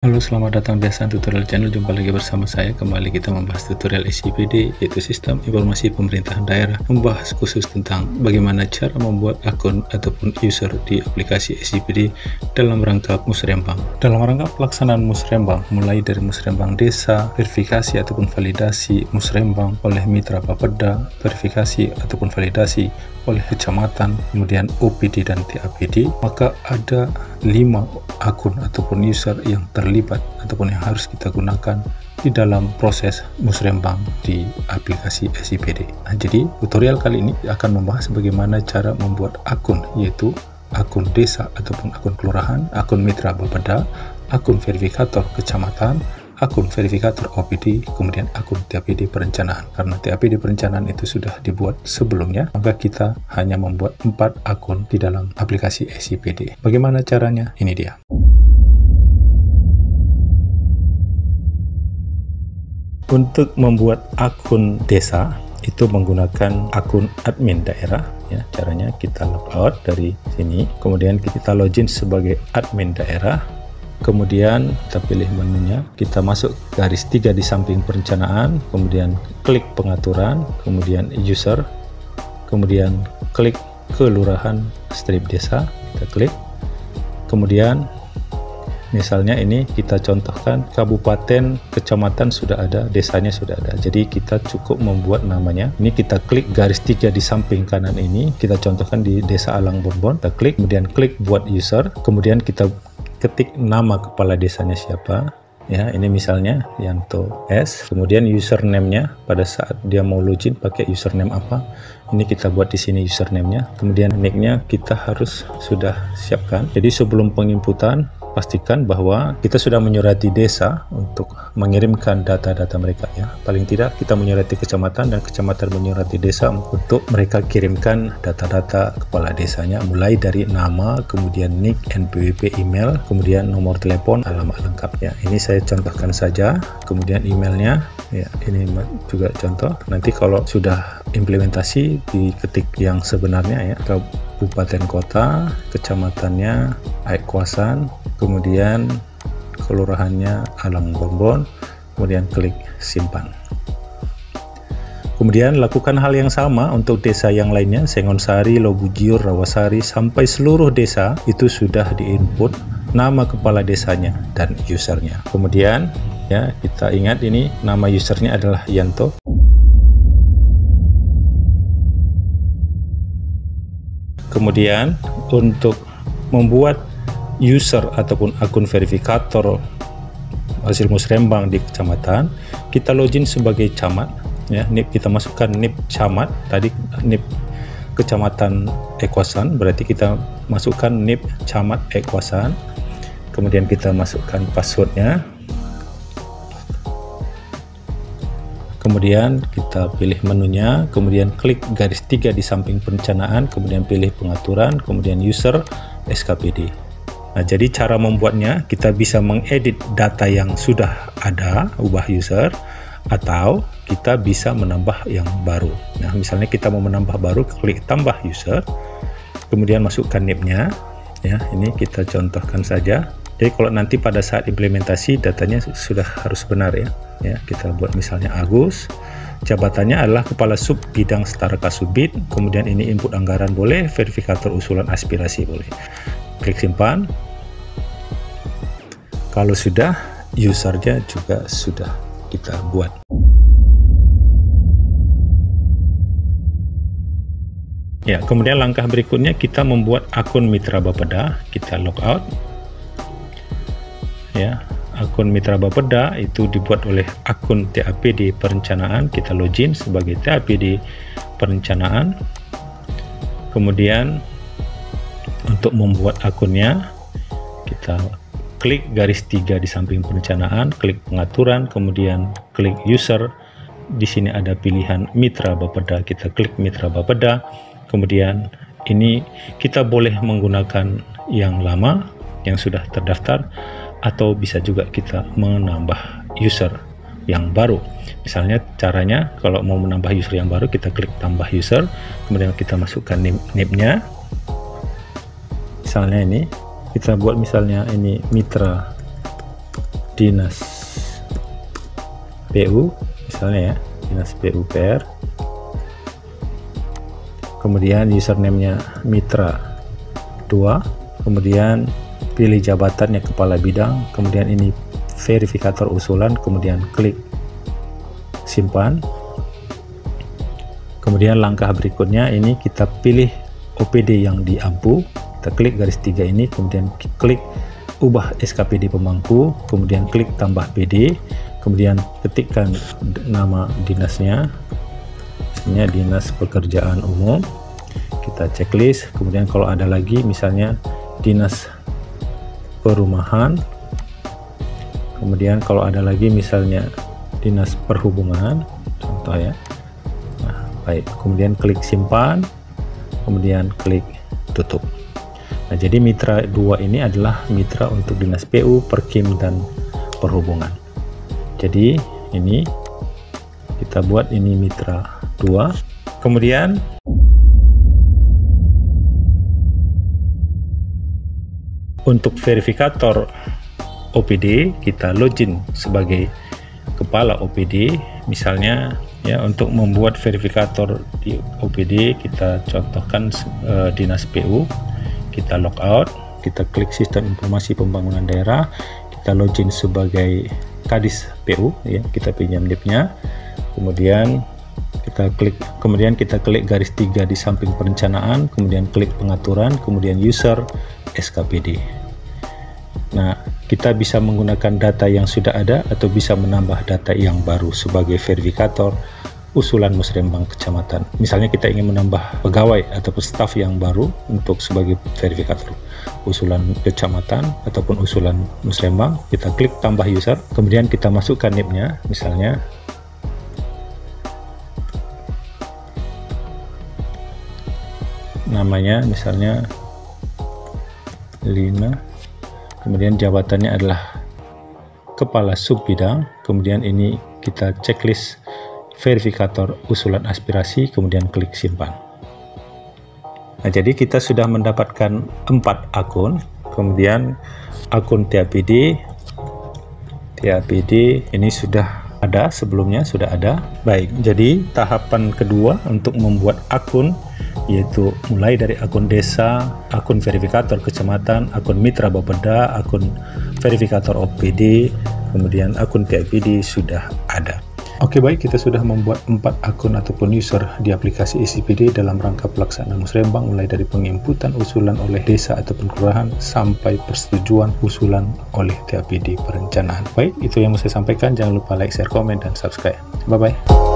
Halo, selamat datang di Hasan Tutorial Channel. Jumpa lagi bersama saya. Kembali kita membahas tutorial SIPD, yaitu Sistem Informasi Pemerintahan Daerah, membahas khusus tentang bagaimana cara membuat akun ataupun user di aplikasi SIPD dalam rangka musrembang. Dalam rangka pelaksanaan musrembang, mulai dari musrembang desa, verifikasi ataupun validasi musrembang oleh mitra Bapeda, verifikasi ataupun validasi oleh kecamatan, kemudian OPD dan TAPD, maka ada 5 akun ataupun user yang terlibat ataupun yang harus kita gunakan di dalam proses musrembang di aplikasi SIPD. Nah, jadi tutorial kali ini akan membahas bagaimana cara membuat akun, yaitu akun desa ataupun akun kelurahan, akun mitra Bapeda, akun verifikator kecamatan, akun verifikator OPD, kemudian akun TAPD perencanaan. Karena TAPD perencanaan itu sudah dibuat sebelumnya, maka kita hanya membuat 4 akun di dalam aplikasi SIPD. Bagaimana caranya? Ini dia. Untuk membuat akun desa itu menggunakan akun admin daerah, ya. Caranya kita logout dari sini, kemudian kita login sebagai admin daerah. Kemudian kita pilih menunya, kita masuk garis 3 di samping perencanaan, kemudian klik pengaturan, kemudian user, kemudian klik kelurahan strip desa, kita klik, kemudian misalnya ini kita contohkan kabupaten, kecamatan sudah ada, desanya sudah ada, jadi kita cukup membuat namanya. Ini kita klik garis 3 di samping kanan ini, kita contohkan di desa Alang Bonbon, kita klik, kemudian klik buat user, kemudian kita ketik nama kepala desanya siapa, ya. Ini misalnya Yanto S, kemudian username-nya pada saat dia mau login pakai username apa, ini kita buat di sini username-nya. Kemudian nick-nya kita harus sudah siapkan. Jadi sebelum penginputan, pastikan bahwa kita sudah menyurati desa untuk mengirimkan data-data mereka, ya. Paling tidak kita menyurati kecamatan dan kecamatan menyurati desa untuk mereka kirimkan data-data kepala desanya, mulai dari nama, kemudian nick, NPWP, email, kemudian nomor telepon, alamat lengkapnya. Ini saya contohkan saja. Kemudian emailnya, ya, ini juga contoh. Nanti kalau sudah implementasi diketik yang sebenarnya, ya, kabupaten kota, kecamatannya Aikwasan, kemudian kelurahannya Alang Bonbon, kemudian klik simpan. Kemudian lakukan hal yang sama untuk desa yang lainnya, Sengonsari, Lobujur, Rawasari, sampai seluruh desa itu sudah diinput nama kepala desanya dan usernya. Kemudian, ya, kita ingat ini nama usernya adalah Yanto. Kemudian untuk membuat user ataupun akun verifikator hasil musrembang di kecamatan, kita login sebagai camat, ya. NIP kita masukkan NIP camat, tadi NIP kecamatan Aikwasan, berarti kita masukkan NIP camat Aikwasan, kemudian kita masukkan passwordnya, kemudian kita pilih menunya, kemudian klik garis 3 di samping perencanaan, kemudian pilih pengaturan, kemudian user, SKPD. Nah, jadi cara membuatnya, kita bisa mengedit data yang sudah ada, ubah user, atau kita bisa menambah yang baru. Nah, misalnya kita mau menambah baru, klik tambah user, kemudian masukkan NIP-nya, ya. Ini kita contohkan saja. Jadi kalau nanti pada saat implementasi datanya sudah harus benar, ya. Ya, kita buat misalnya Agus, jabatannya adalah Kepala Sub Bidang Setara Kasubit, kemudian ini input anggaran boleh, verifikator usulan aspirasi boleh. Klik simpan. Kalau sudah, usernya juga sudah kita buat. Ya, kemudian langkah berikutnya kita membuat akun mitra Bapeda, kita logout. Ya, akun mitra Bapeda itu dibuat oleh akun TAPD perencanaan, kita login sebagai TAPD perencanaan. Kemudian untuk membuat akunnya, kita klik garis 3 di samping perencanaan, klik pengaturan, kemudian klik user. Di sini ada pilihan mitra Bapeda, kita klik mitra Bapeda. Kemudian ini kita boleh menggunakan yang lama yang sudah terdaftar, atau bisa juga kita menambah user yang baru. Misalnya caranya, kalau mau menambah user yang baru, kita klik tambah user, kemudian kita masukkan NIP-nya. Misalnya ini kita buat, misalnya ini mitra dinas PU misalnya ya, dinas PUPR, kemudian username-nya Mitra 2, kemudian pilih jabatannya kepala bidang, kemudian ini verifikator usulan, kemudian klik simpan. Kemudian langkah berikutnya ini kita pilih OPD yang diampu, kita klik garis 3 ini, kemudian klik ubah SKPD pemangku, kemudian klik tambah PD, kemudian ketikkan nama dinasnya, misalnya Dinas Pekerjaan Umum, kita checklist. Kemudian kalau ada lagi misalnya Dinas Perumahan, kemudian kalau ada lagi misalnya Dinas Perhubungan, contoh ya. Nah, baik, kemudian klik simpan, kemudian klik tutup. Nah, jadi mitra 2 ini adalah mitra untuk Dinas PU, Perkim, dan Perhubungan. Jadi ini kita buat ini mitra 2. Kemudian untuk verifikator OPD kita login sebagai kepala OPD, misalnya ya, untuk membuat verifikator di OPD kita contohkan Dinas PU, kita logout, kita klik sistem informasi pembangunan daerah, kita login sebagai Kadis PU ya, kita pinjam NIP-nya, kemudian kita klik garis 3 di samping perencanaan, kemudian klik pengaturan, kemudian user SKPD. Nah, kita bisa menggunakan data yang sudah ada atau bisa menambah data yang baru sebagai verifikator usulan musrembang kecamatan. Misalnya kita ingin menambah pegawai ataupun staf yang baru untuk sebagai verifikator usulan kecamatan ataupun usulan musrembang, kita klik tambah user, kemudian kita masukkan NIP-nya, misalnya namanya misalnya Lina, kemudian jabatannya adalah kepala sub bidang, kemudian ini kita checklist verifikator usulan aspirasi, kemudian klik simpan. Nah, jadi kita sudah mendapatkan 4 akun, kemudian akun TAPD ini sudah ada, sebelumnya sudah ada. Baik, jadi tahapan kedua untuk membuat akun yaitu mulai dari akun desa, akun verifikator kecamatan, akun mitra Bapeda, akun verifikator OPD, kemudian akun TAPD sudah ada. Oke, baik, kita sudah membuat 4 akun ataupun user di aplikasi ECPD dalam rangka pelaksanaan musrembang, mulai dari penginputan usulan oleh desa ataupun kelurahan sampai persetujuan usulan oleh TAPD perencanaan. Baik, itu yang mau saya sampaikan. Jangan lupa like, share, komen, dan subscribe. Bye-bye.